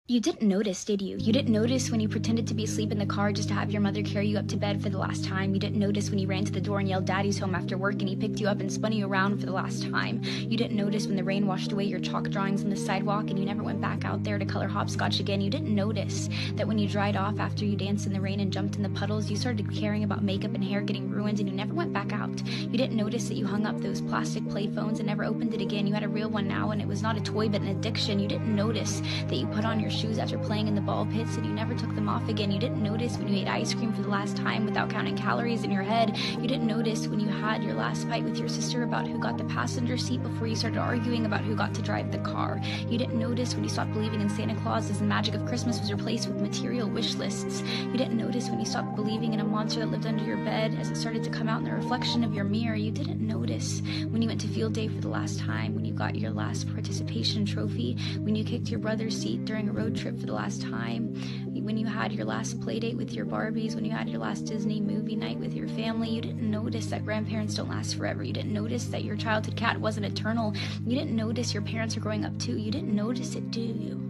You didn't notice, did you? You didn't notice when you pretended to be asleep in the car just to have your mother carry you up to bed for the last time. You didn't notice when you ran to the door and yelled "Daddy's home" after work and he picked you up and spun you around for the last time. You didn't notice when the rain washed away your chalk drawings on the sidewalk and you never went back out there to color hopscotch again. You didn't notice that when you dried off after you danced in the rain and jumped in the puddles, you started caring about makeup and hair getting ruined and you never went back out. You didn't notice that you hung up those plastic play phones and never opened it again. You had a real one now and it was not a toy but an addiction. You didn't notice that you put on your shoes after playing in the ball pits and you never took them off again. You didn't notice when you ate ice cream for the last time without counting calories in your head. You didn't notice when you had your last fight with your sister about who got the passenger seat before you started arguing about who got to drive the car. You didn't notice when you stopped believing in Santa Claus as the magic of Christmas was replaced with material wish lists. You didn't notice when you stopped believing in a monster that lived under your bed as it started to come out in the reflection of your mirror. You didn't notice when you went to field day for the last time, when you got your last participation trophy, when you kicked your brother's seat during a road trip for the last time, when you had your last play date with your Barbies, when you had your last Disney movie night with your family. You didn't notice that grandparents don't last forever. You didn't notice that your childhood cat wasn't eternal. You didn't notice your parents are growing up too. You didn't notice it, do you?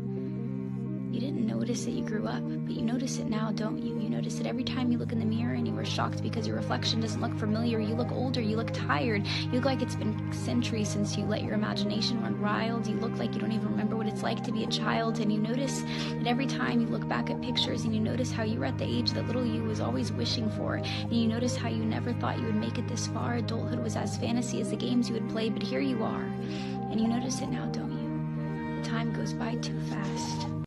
You didn't notice that you grew up, but you notice it now, don't you? You notice it every time you look in the mirror and you were shocked because your reflection doesn't look familiar. You look older, you look tired, you look like it's been centuries since you let your imagination run wild. You look like you don't even remember what it's like to be a child, and you notice that every time you look back at pictures and you notice how you were at the age that little you was always wishing for, and you notice how you never thought you would make it this far. Adulthood was as fantasy as the games you would play, but here you are, and you notice it now, don't you? The time goes by too fast.